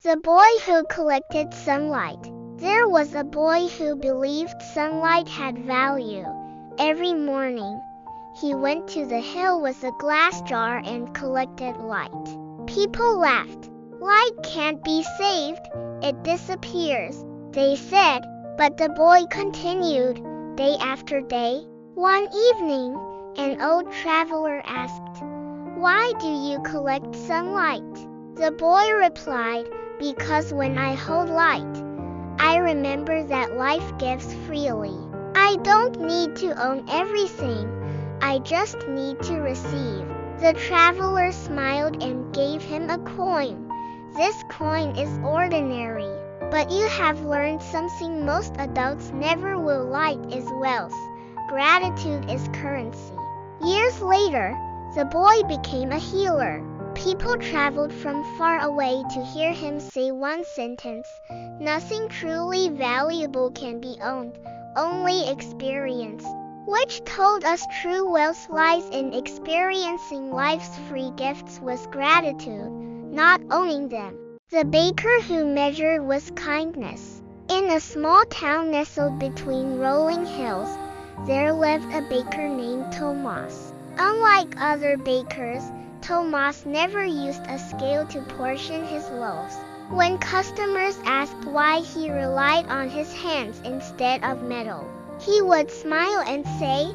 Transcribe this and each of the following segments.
The boy who collected sunlight. There was a boy who believed sunlight had value. Every morning, he went to the hill with a glass jar and collected light. People laughed. Light can't be saved, it disappears, they said, but the boy continued, day after day. One evening, an old traveler asked, "Why do you collect sunlight?" The boy replied, "Because when I hold light, I remember that life gives freely. I don't need to own everything, I just need to receive." The traveler smiled and gave him a coin. "This coin is ordinary, but you have learned something most adults never will. Light is wealth. Gratitude is currency." Years later, the boy became a healer. People traveled from far away to hear him say one sentence, "Nothing truly valuable can be owned, only experienced," which told us true wealth lies in experiencing life's free gifts with gratitude, not owning them. The baker who measured with kindness. In a small town nestled between rolling hills, there lived a baker named Thomas. Unlike other bakers, Thomas never used a scale to portion his loaves. When customers asked why he relied on his hands instead of metal, he would smile and say,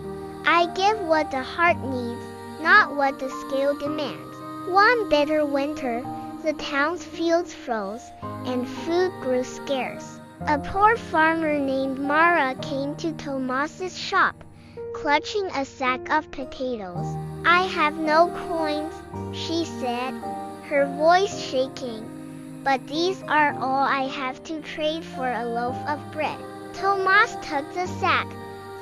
"I give what the heart needs, not what the scale demands." One bitter winter, the town's fields froze, and food grew scarce. A poor farmer named Mara came to Thomas's shop, clutching a sack of potatoes. "I have no coins," she said, her voice shaking, "but these are all I have to trade for a loaf of bread." Thomas took the sack,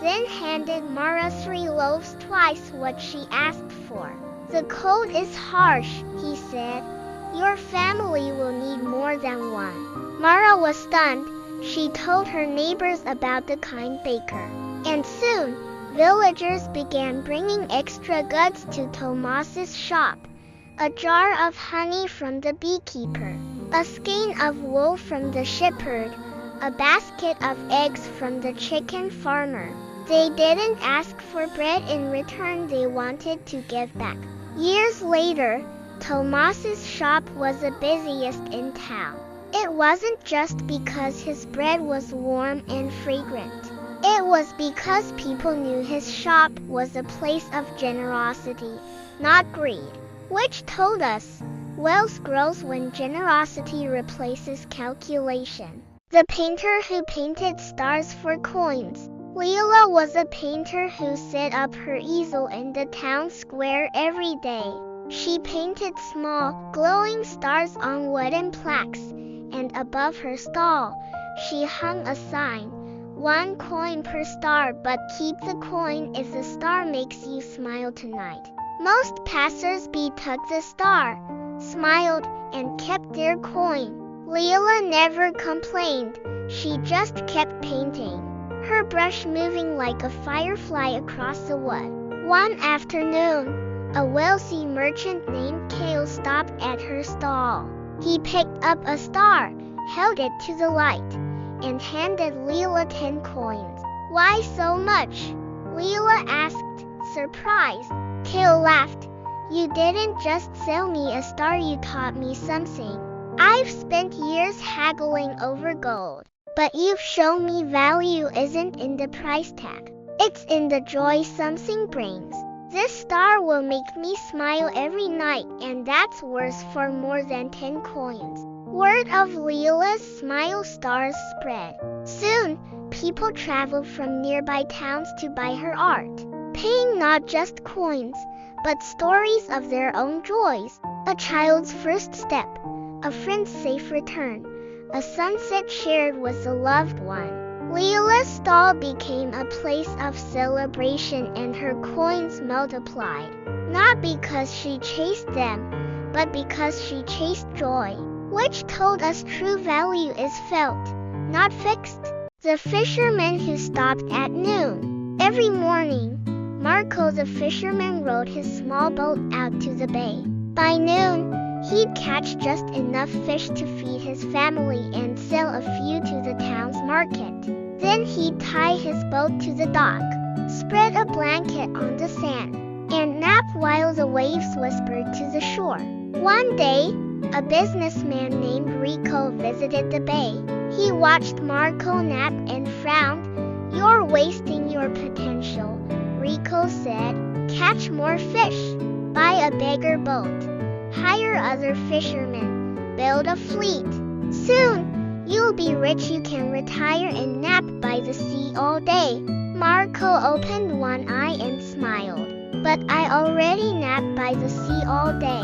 then handed Mara 3 loaves, twice what she asked for. "The cold is harsh," he said. "Your family will need more than one." Mara was stunned. She told her neighbors about the kind baker, and soon, villagers began bringing extra goods to Thomas's shop. A jar of honey from the beekeeper, a skein of wool from the shepherd, a basket of eggs from the chicken farmer. They didn't ask for bread in return, they wanted to give back. Years later, Thomas's shop was the busiest in town. It wasn't just because his bread was warm and fragrant. It was because people knew his shop was a place of generosity, not greed, which told us wealth grows when generosity replaces calculation. The painter who painted stars for coins. Leela was a painter who set up her easel in the town square every day. She painted small, glowing stars on wooden plaques, and above her stall, she hung a sign, "1 coin per star, but keep the coin if the star makes you smile tonight." Most passers-by took the star, smiled, and kept their coin. Leela never complained, she just kept painting, her brush moving like a firefly across the wood. One afternoon, a wealthy merchant named Kale stopped at her stall. He picked up a star, held it to the light, and handed Leela 10 coins. "Why so much?" Leela asked, surprised. Kale laughed. "You didn't just sell me a star, you taught me something. I've spent years haggling over gold, but you've shown me value isn't in the price tag. It's in the joy something brings. This star will make me smile every night, and that's worth for more than 10 coins." Word of Leela's smile stars spread. Soon, people traveled from nearby towns to buy her art, paying not just coins, but stories of their own joys. A child's first step, a friend's safe return, a sunset shared with a loved one. Leela's stall became a place of celebration and her coins multiplied, not because she chased them, but because she chased joy, which told us true value is felt, not fixed. The fisherman who stopped at noon. Every morning, Marco the fisherman rowed his small boat out to the bay. By noon, He'd catch just enough fish to feed his family and sell a few to the town's market. Then he'd tie his boat to the dock, spread a blanket on the sand, and nap while the waves whispered to the shore. One day, a businessman named Rico visited the bay. He watched Marco nap and frowned. "You're wasting your potential," Rico said. "Catch more fish. Buy a bigger boat. Hire other fishermen. Build a fleet. Soon, you'll be rich. You can retire and nap by the sea all day." Marco opened one eye and smiled. "But I already nap by the sea all day.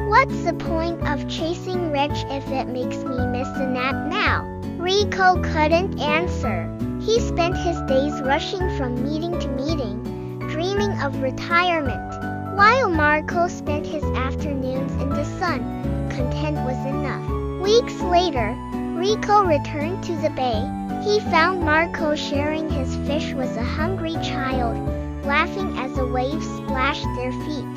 What's the point of chasing rich if it makes me miss a nap now?" Rico couldn't answer. He spent his days rushing from meeting to meeting, dreaming of retirement, while Marco spent his afternoons in the sun. Content was enough. Weeks later, Rico returned to the bay. He found Marco sharing his fish with a hungry child, laughing as the waves splashed their feet.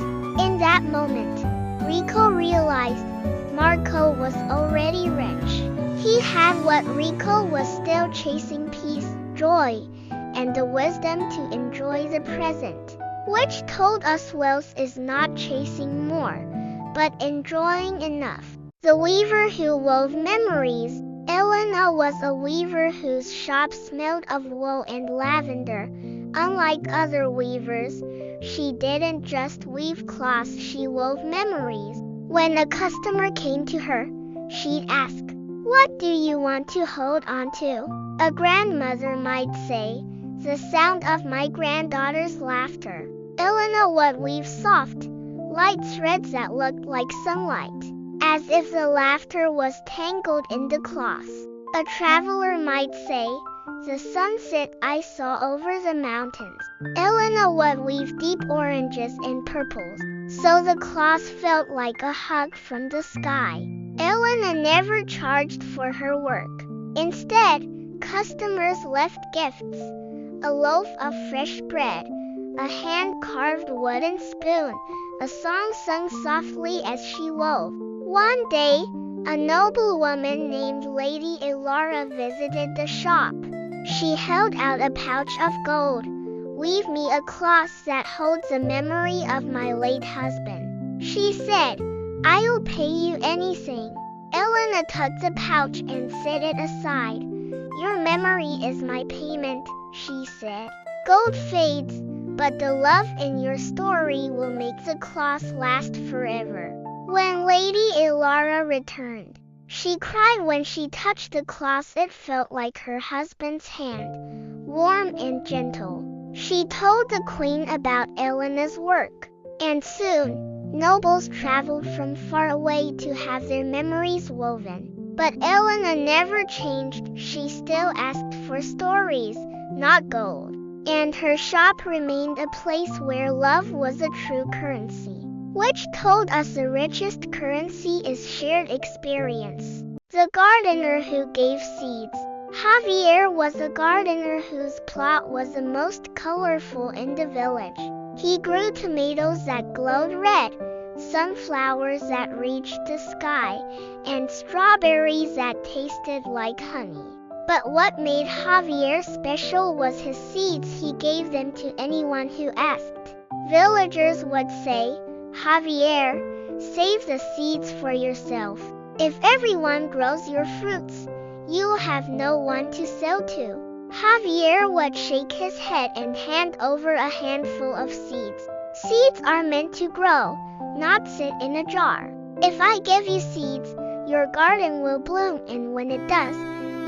In that moment, Rico realized Marco was already rich. He had what Rico was still chasing: peace, joy, and the wisdom to enjoy the present, which told us wealth is not chasing more, but enjoying enough. The weaver who wove memories. Elena was a weaver whose shop smelled of wool and lavender. Unlike other weavers, she didn't just weave cloths, she wove memories. When a customer came to her, she'd ask, "What do you want to hold on to?" A grandmother might say, "The sound of my granddaughter's laughter." Elena would weave soft, light threads that looked like sunlight, as if the laughter was tangled in the cloth. A traveler might say, "The sunset I saw over the mountains." Elena would weave deep oranges and purples, so the cloth felt like a hug from the sky. Elena never charged for her work. Instead, customers left gifts: a loaf of fresh bread, a hand-carved wooden spoon, a song sung softly as she wove. One day, a noblewoman named Lady Ilara visited the shop. She held out a pouch of gold. "Weave me a cloth that holds the memory of my late husband," she said. "I'll pay you anything." Elena took the pouch and set it aside. "Your memory is my payment," she said. "Gold fades, but the love in your story will make the cloth last forever." When Lady Ilara returned, she cried when she touched the cloth. It felt like her husband's hand, warm and gentle. She told the queen about Elena's work, and soon, nobles traveled from far away to have their memories woven. But Elena never changed. She still asked for stories, not gold. And her shop remained a place where love was a true currency, which told us the richest currency is shared experience. The gardener who gave seeds. Javier was a gardener whose plot was the most colorful in the village. He grew tomatoes that glowed red, sunflowers that reached the sky, and strawberries that tasted like honey. But what made Javier special was his seeds. He gave them to anyone who asked. Villagers would say, "Javier, save the seeds for yourself. If everyone grows your fruits, you'll have no one to sell to." Javier would shake his head and hand over a handful of seeds. Seeds are meant to grow, not sit in a jar. If I give you seeds, your garden will bloom, and when it does,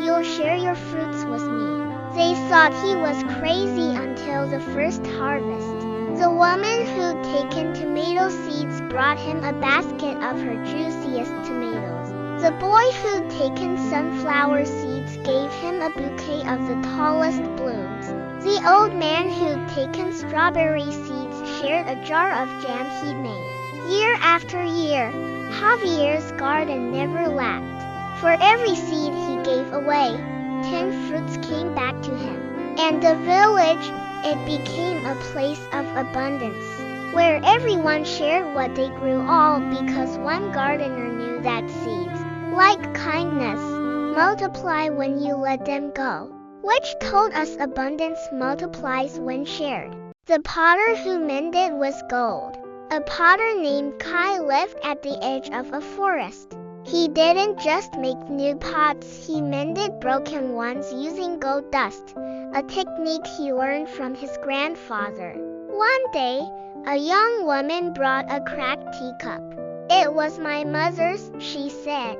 you'll share your fruits with me. They thought he was crazy until the first harvest. The woman who'd taken tomato seeds brought him a basket of her juiciest tomatoes. The boy who'd taken sunflower seeds gave him a bouquet of the tallest blooms. The old man who'd taken strawberry seeds shared a jar of jam he'd made. Year after year, Javier's garden never lacked. For every seed he gave away, 10 fruits came back to him. And the village, it became a place of abundance. where everyone shared what they grew, all because one gardener knew that seeds, like kindness, multiply when you let them go, which told us abundance multiplies when shared. The potter who mended was gold. A potter named Kai lived at the edge of a forest. He didn't just make new pots, he mended broken ones using gold dust, a technique he learned from his grandfather. One day, a young woman brought a cracked teacup. "It was my mother's," she said,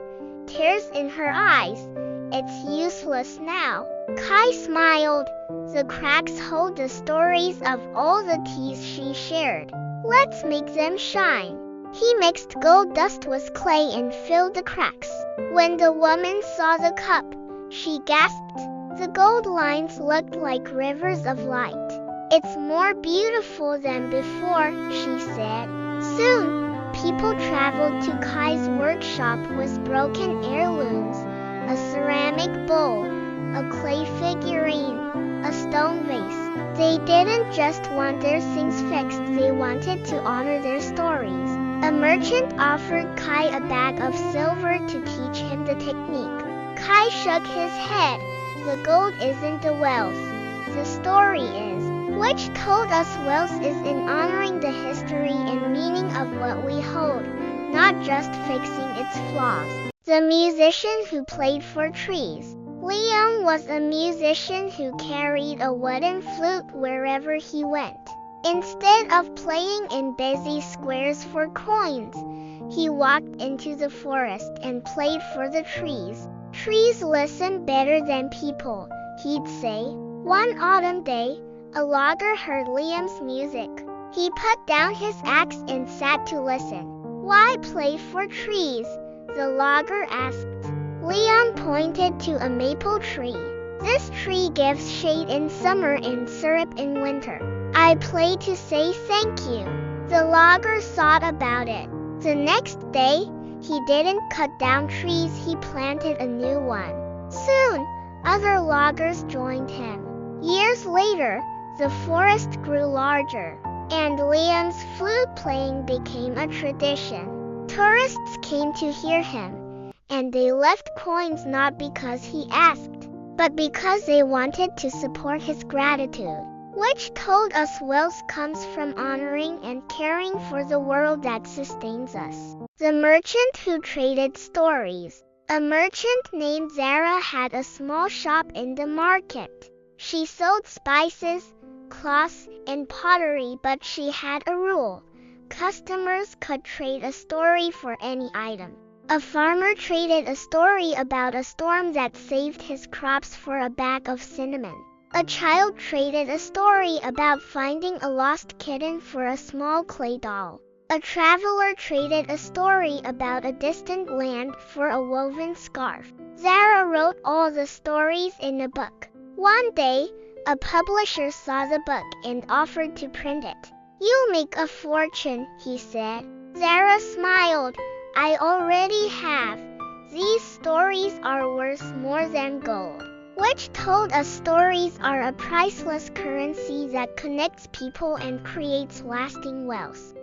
tears in her eyes. "It's useless now." Kai smiled. "The cracks hold the stories of all the teas she shared. Let's make them shine." He mixed gold dust with clay and filled the cracks. When the woman saw the cup, she gasped. The gold lines looked like rivers of light. "It's more beautiful than before," she said. Soon, people traveled to Kai's workshop with broken heirlooms, a ceramic bowl, a clay figurine, a stone vase. They didn't just want their things fixed, they wanted to honor their stories. A merchant offered Kai a bag of silver to teach him the technique. Kai shook his head. "The gold isn't the wealth. The story is," which told us wealth is in honoring the history and meaning of what we hold, not just fixing its flaws. The musician who played for trees. Leon was a musician who carried a wooden flute wherever he went. Instead of playing in busy squares for coins, he walked into the forest and played for the trees. "Trees listen better than people," he'd say. One autumn day, a logger heard Liam's music. He put down his axe and sat to listen. "Why play for trees?" the logger asked. Liam pointed to a maple tree. "This tree gives shade in summer and syrup in winter. I play to say thank you." The logger thought about it. The next day, he didn't cut down trees, he planted a new one. Soon, other loggers joined him. Years later, the forest grew larger, and Liam's flute playing became a tradition. Tourists came to hear him, and they left coins not because he asked, but because they wanted to support his gratitude, which told us wealth comes from honoring and caring for the world that sustains us. The merchant who traded stories. A merchant named Zara had a small shop in the market. She sold spices, cloths, and pottery, but she had a rule. Customers could trade a story for any item. A farmer traded a story about a storm that saved his crops for a bag of cinnamon. A child traded a story about finding a lost kitten for a small clay doll. A traveler traded a story about a distant land for a woven scarf. Zara wrote all the stories in a book. One day, a publisher saw the book and offered to print it. "You'll make a fortune," he said. Zara smiled. "I already have. These stories are worth more than gold," which told us stories are a priceless currency that connects people and creates lasting wealth.